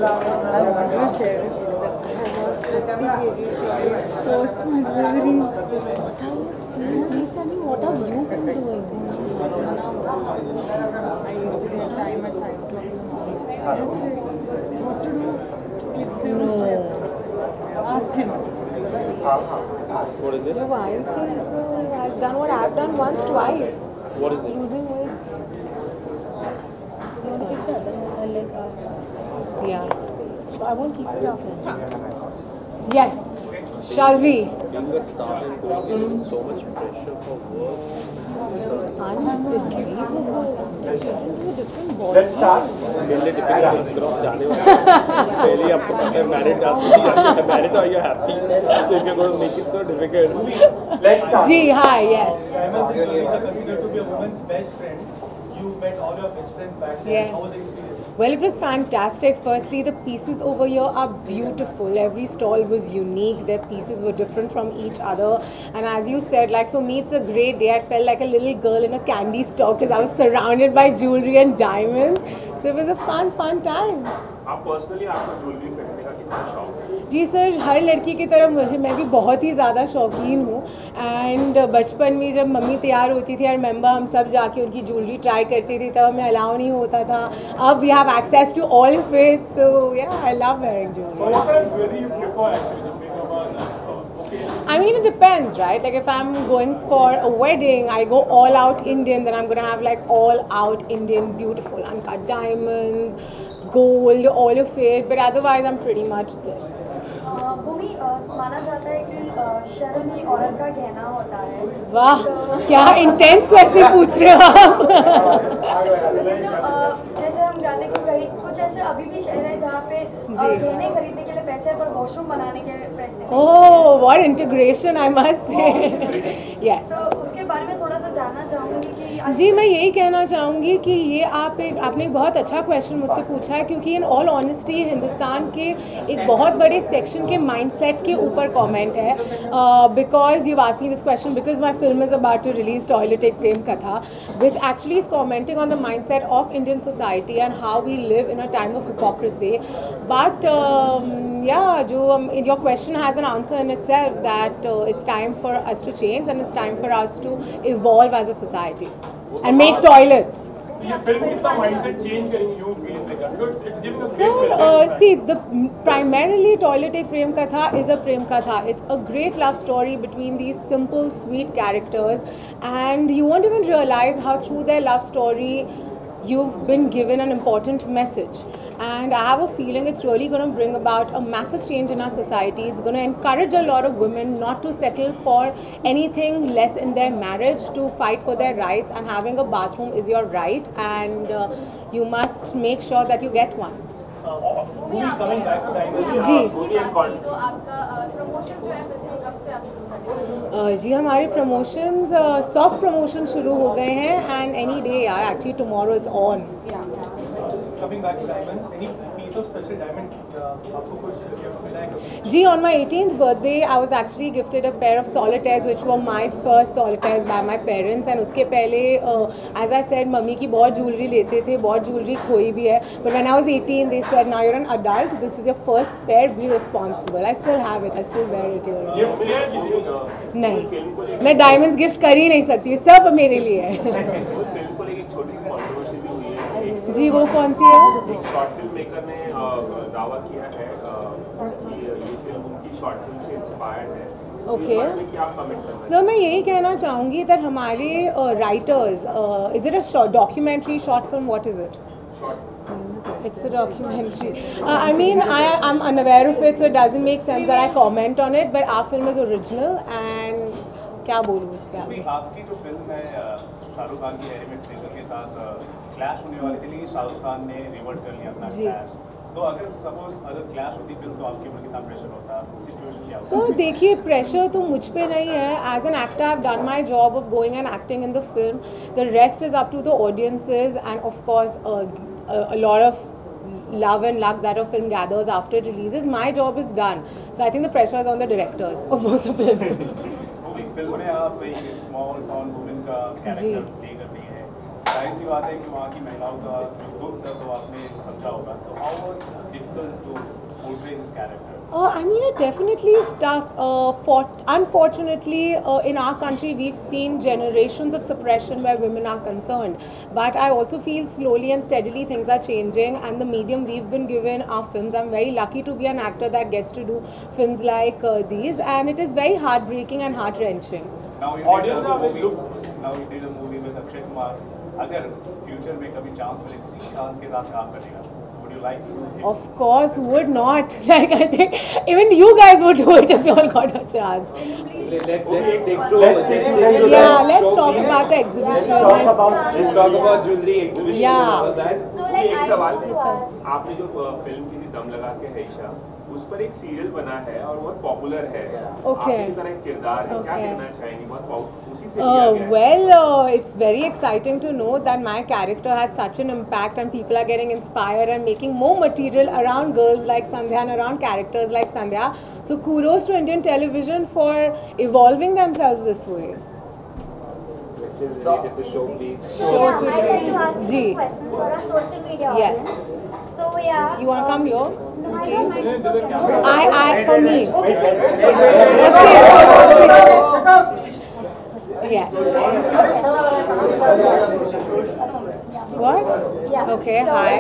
I want to share with you that I have 50 kg post my deliveries. What are you saying? Please tell me, what have you been doing? I used to get time at 5 o'clock in the morning. That's it. What to do? Kids never slept. Ask him. What is it? Your wife has done what I've done once, twice. What is it? Losing weight. Sorry. Yeah. So I won't keep it up. Yes. Shall we? Being a star and going through so much pressure for work. Unbelievable. Different ball. मेरे लिए difficult है जाने वाला पहले आपको पता है married are married or you're happy so if you're going to make it so difficult. Ji, hi, yes. Simultaneously considered to be a woman's best friend. You met all your best friends back then. Yeah. How was the experience? Well, it was fantastic. Firstly, the pieces over here are beautiful. Every stall was unique. Their pieces were different from each other. And as you said, like for me, it's a great day. I felt like a little girl in a candy store because I was surrounded by jewelry and diamonds. So it was a fun time. आप personally आपको jewellery पहनने का कितना शौक है? जी sir, हर लड़की की तरह मैं भी बहुत ही ज़्यादा शौकीन हूँ. एंड बचपन में जब मम्मी तैयार होती थी, आई रिमेंबर हम सब जाके उनकी ज्वेलरी ट्राई करती थी, तब हमें अलाउ नहीं होता था. अब we have access to all of it, so yeah I love wearing jewellery. What kind of jewelry you prefer actually? The makeup I mean, it depends, right? Like if I'm going for a wedding, I go all out Indian, then I'm gonna have like all out Indian, beautiful uncut diamonds, gold, all of it. But otherwise, I'm pretty much this. भूमि माना जाता है कि शर्म ही औरत का गहना होता है. वाह, क्या इंटेंस क्वेश्चन पूछ रहे हो आप. जैसे हम जाते हैं कि कहीं कुछ ऐसे अभी भी शहर है जहाँ पे गहने खरीदने के लिए पैसे है पर वॉशरूम बनाने के लिए पैसे. Oh, what integration, I must say. Yes. तो उसके बारे में थोड़ा सा जानना चाहूँगी कि जी, मैं यही कहना चाहूँगी कि ये आपने एक बहुत अच्छा क्वेश्चन मुझसे पूछा है, क्योंकि इन ऑल ऑनेस्टी हिंदुस्तान के एक बहुत बड़े सेक्शन के माइंडसेट के ऊपर कमेंट है. Because you asked me this question because my film is about to release Toilet Ek Prem Katha, which actually is commenting on the mindset of Indian society and how we live in a time of hypocrisy. But your question has an answer in itself, that it's time for us to change and it's time for us to evolve as a society and make toilets. ये film कितना mindset change करेंगे you feel like that? Because it's giving a great So, message. see, primarily Toilet Ek Prem Katha is a Prem Katha. It's a great love story between these simple, sweet characters, and you won't even realize how through their love story you've been given an important message. And I have a feeling it's really going to bring about a massive change in our society. It's going to encourage a lot of women not to settle for anything less in their marriage, to fight for their rights, and having a bathroom is your right, and you must make sure that you get one. Movie coming back to Diamond. जी. Movie and cons. तो आपका promotion जो है film का कब से आप शुरू करेंगे? जी, हमारे प्रमोशंस सॉफ्ट प्रमोशन शुरू हो गए हैं, एंड एनी डे यार, actually tomorrow it's on. Coming back to Diamonds, any piece of special diamond आपको कुछ gift मिला है कभी? जी, on my 18th birthday, I was actually gifted a pair of solitaires, which were my first solitaires by my parents. And उसके पहले, as I said, mummy की बहुत jewellery लेते थे, बहुत ज्वेलरी खोई भी है. But when I was 18, they said, now you're an adult, this is your first pair, be responsible. I still have it, I still wear it here. Gift मिला है किसी को? नहीं, मैं डायमंड्स गिफ्ट कर ही नहीं सकती, सब मेरे लिए है. फिल्म को लेकर एक छोटी सी कंट्रोवर्सी भी हुई है. जी, वो कौन सी है? एक शॉर्ट फिल्म मेकर ने दावा किया है कि ये फिल्म उनकी शॉर्ट फिल्म से इंस्पायर्ड है. ओके. क्या कमेंट करना सर, मैं यही कहना चाहूँगी that हमारे writers, is it a documentary, short film, what is it? It's a documentary. I mean, I'm unaware of it, so it doesn't make sense that I comment on it. But our film is original, and क्या बोलूँ इसके आगे? आपकी जो film है शाहरुख खान की Harry met Sejal के साथ क्लैश होने वाली थी, लेकिन शाहरुख खान ने रिवर्ट कर लिया अपना जी. क्लैश. तो अगर क्लैश होती फिल्म तो आपके ऊपर कितना प्रेशर होता, सिचुएशन क्या होती? So देखिए, प्रेशर तो मुझ पे नहीं है. As an actor, I've done my job of going and acting in the film. The rest is up to the audiences, and of course, a lot of love and luck that a film gathers after it releases. My job is done. So I think the pressure is on the directors of both the films. Film में आप एक small town women का character play कर रही है, जाहिर सी बात है कि वहाँ की महिलाओं का जो दुख दर्द तो आपने समझा होगा. So how was difficult to portray this character? I mean, it definitely is tough. Unfortunately, in our country, we've seen generations of suppression where women are concerned. But I also feel slowly and steadily things are changing, and the medium we've been given are films. I'm very lucky to be an actor that gets to do films like these, and it is very heartbreaking and heart-wrenching. Now you did a movie with Akshay Kumar. अगर future में कभी chance मिले श्रीकांत के साथ काम करने का, so would you like to? Of course, who would not? Like, I think even you guys would do it if you all got a chance. Let's talk about the exhibition. Let's talk about jewelry exhibition. Yeah. And all that. एक सवाल, आपने जो film की थी दम लगा के हैशा, उस पर एक सीरियल बना है और बहुत पॉपुलर है. Okay. आपकी तरह एक किरदार है, क्या Okay. कहना चाहेंगी? बहुत उसी से लिया गया है. Well, it's very exciting to know that my character had such an impact and people are getting inspired and making more material around girls like Sandhya and around characters like Sandhya. So kudos to Indian television for evolving themselves this way. Questions related to show, please. Yeah, I'd like to ask you Ji. some questions for our social media Yes. audience. So yeah. You want to come here? No, I don't mind. It's okay. For me. Yes. What? Yeah. Okay, So, hi.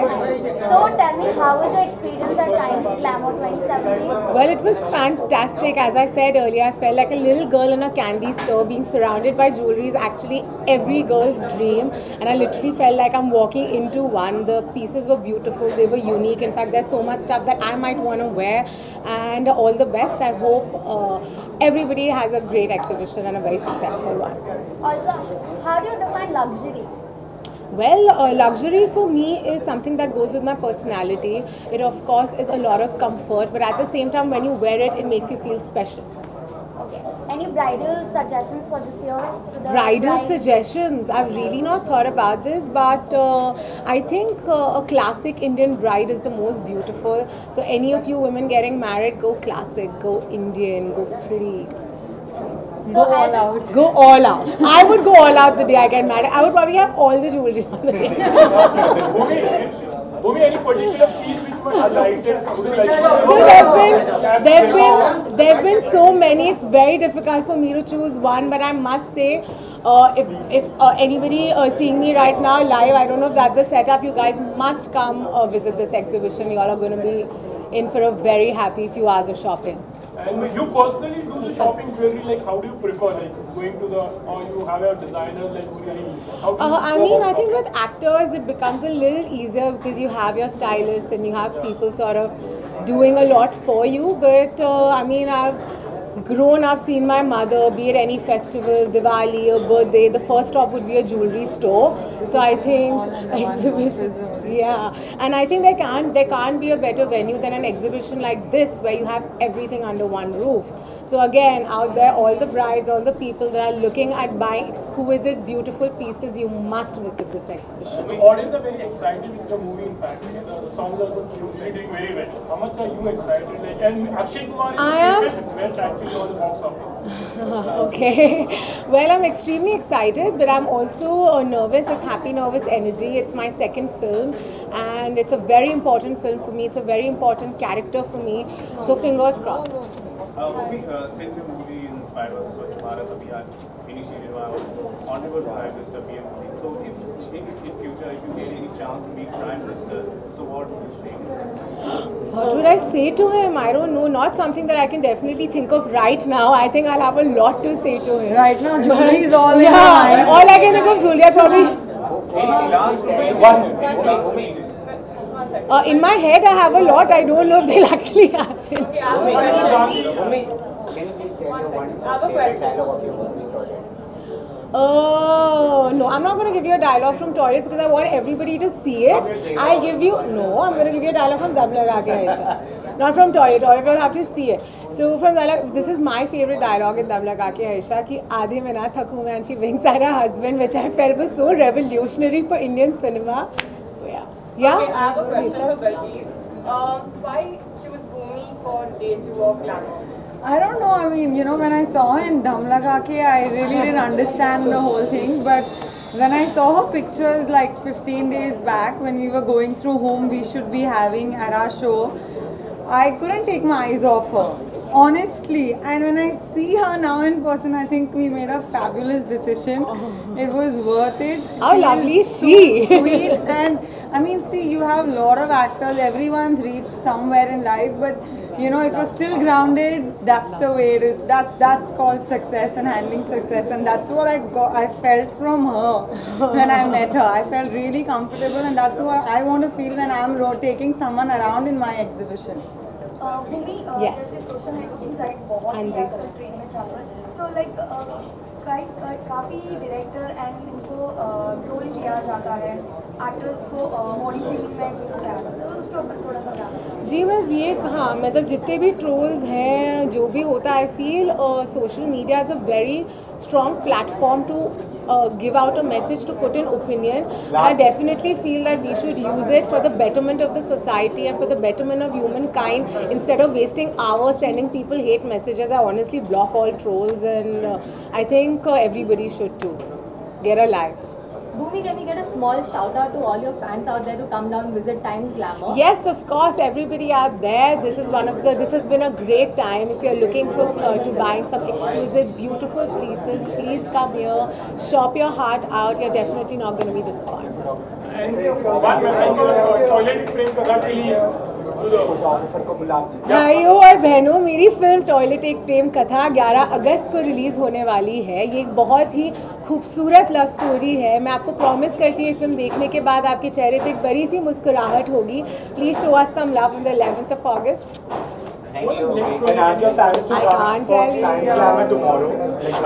So tell me, how was your experience at Times Glamour 2017? Well, it was fantastic. As I said earlier, I felt like a little girl in a candy store. Being surrounded by jewelry is actually every girl's dream. And I literally felt like I'm walking into one. The pieces were beautiful. They were unique. In fact, there's so much stuff that I might want to wear. And all the best. I hope everybody has a great exhibition and a very successful one. Also, how do you define luxury? Well, luxury for me is something that goes with my personality. It of course is a lot of comfort, but at the same time when you wear it, it makes you feel special. Okay. Any bridal suggestions for this year? To the Bridal bride? suggestions. I've really not thought about this, but I think a classic Indian bride is the most beautiful. So any of you women getting married, go classic, go Indian, go pretty. Go all out. Go all out. I would go all out the day I get married. I would probably have all the jewelry on the day. Bhumi, any particular piece which was highlighted? So there've been so many. It's very difficult for me to choose one, but I must say, if anybody seeing me right now live, I don't know if that's a setup. You guys must come visit this exhibition. You all are going to be in for a very happy few hours of shopping. And you personally do the shopping jewelry, like how do you prefer, like going to the, or you have a designer, like really, how do you I mean, I think with actors it becomes a little easier because you have your stylists and you have people sort of doing a lot for you. But I mean, I've grown up seeing my mother, be it any festival, Diwali, a birthday, the first stop would be a jewelry store. So I think exhibition, yeah, and I think there can't be a better venue than an exhibition like this where you have everything under one roof. So again, out there, all the brides, all the people that are looking at buying exquisite, beautiful pieces, you must visit this exhibition. The audience are very excited with the movie. In fact, the songs are doing very well. How much are you excited? Like, and Akshay Kumar is went actually on the box office. Okay, well, I'm extremely excited, but I'm also nervous. It's happy, nervous energy. It's my second film, and it's a very important film for me. It's a very important character for me. So fingers crossed. Since your movie inspired by the Swachh Bharat Abhiyan initiated by Honorable Prime Minister PM Modi, so if in future if you get any chance to meet Prime Minister, so what would you say? What would I say to him? I don't know. Not something that I can definitely think of right now. I think I'll have a lot to say to him. Right now, jewelry is all in your Yeah, mind. all I can think of Julia probably. Any last In my head, I have a lot. I don't know if they'll actually happen. Can you please tell your one favorite dialogue of your movie, Toilet? Oh, no, I'm not going to give you a dialogue from Toilet because I want everybody to see it. I'll give you, no, I'm going to give you a dialogue from Dab Laga Ke Aisha. Not from Toilet. All of you will have to see it. So from dialogue, this is my favorite dialogue in Dab Laga Ke Aisha, ki aadhe mein na thaku mein, and she winks at her husband, which I felt was so revolutionary for Indian cinema. So yeah. Yeah? Okay, I have a question for Balbir. Why choose Bhumi for day 2 of Glamour? I don't know, I mean, you know, when I saw in Dam Laga Ke, I really didn't understand the whole thing, but when I saw her pictures like 15 days back when we were going through whom we should be having at our show, I couldn't take my eyes off her, honestly. And when I see her now in person, I think we made a fabulous decision. It was worth it. How lovely is she? So sweet. And I mean, see, you have a lot of actors, everyone's reached somewhere in life, but you know, if you're still grounded, that's the way it is. That's called success and handling success, and that's what I felt from her when I met her. I felt really comfortable, and that's what I want to feel when I'm taking someone around in my exhibition. Bhumi Yes. जैसे social networking site बहुत ही आजकल trend में चल रहा है, so like काफ़ी director and इनको ट्रोल किया जाता है, एक्टर्स को बॉडी शेमिंग में तो उसके ऊपर थोड़ा सा ध्यान। जी बस ये हाँ, मतलब जितने भी ट्रोल्स हैं, जो भी होता है, I feel social media is a very strong platform to give out a message, to put an opinion, and I definitely feel that we should use it for the betterment of the society and for the betterment of humankind, instead of wasting hours sending people hate messages. I honestly block all trolls, and I think everybody should too. Get a life. Bhumi, can we get a small shout out to all your fans out there to come down and visit Times Glamour? Yes, of course, everybody out there. This has been a great time. If you're looking for to buying some exquisite, beautiful pieces, please come here, shop your heart out. You're definitely not going to be disappointed. And one message for toilet prem katha ke liye. भाइयों और बहनों, मेरी film toilet Ek Prem कथा 11 अगस्त को release होने वाली है। ये एक बहुत ही खूबसूरत लव स्टोरी है। मैं आपको प्रॉमिस करती हूँ फिल्म देखने के बाद आपके चेहरे पे एक बड़ी सी मुस्कुराहट होगी। Please show us some love on the 11th of August. Thank you. And ask your fans to I come can't for tell you. Times Glamour tomorrow.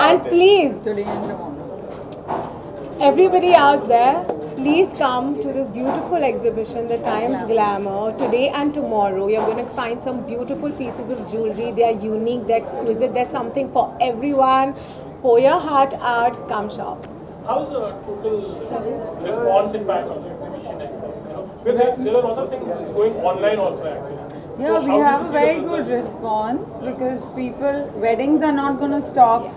And please, Today and tomorrow. everybody out there, please come to this beautiful exhibition, the Times Glamour, today and tomorrow. You're going to find some beautiful pieces of jewelry. They are unique, they're exquisite, there's something for everyone. Pour your heart out, come shop. How's the total response in fact of the exhibition? Because there are lots of things going online also actually. Yeah, So we how do have you a see very the good progress? response because weddings are not going to stop.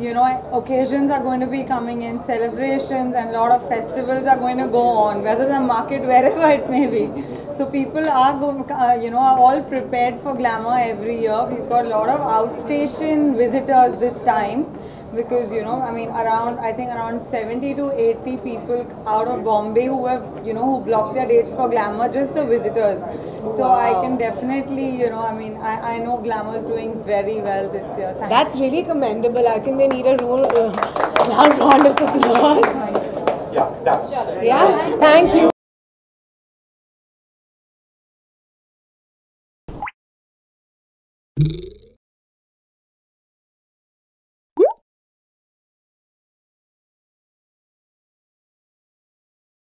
You know, occasions are going to be coming in, celebrations and a lot of festivals are going to go on, whether the market, wherever it may be. So people are are all prepared for glamour every year. We've got a lot of outstation visitors this time. Because I think around 70 to 80 people out of Bombay who have who blocked their dates for glamour, just the visitors. So wow. I can definitely I know glamour is doing very well this year. That's really commendable. I think they need a round of applause. Yeah, done. Yeah, thank you.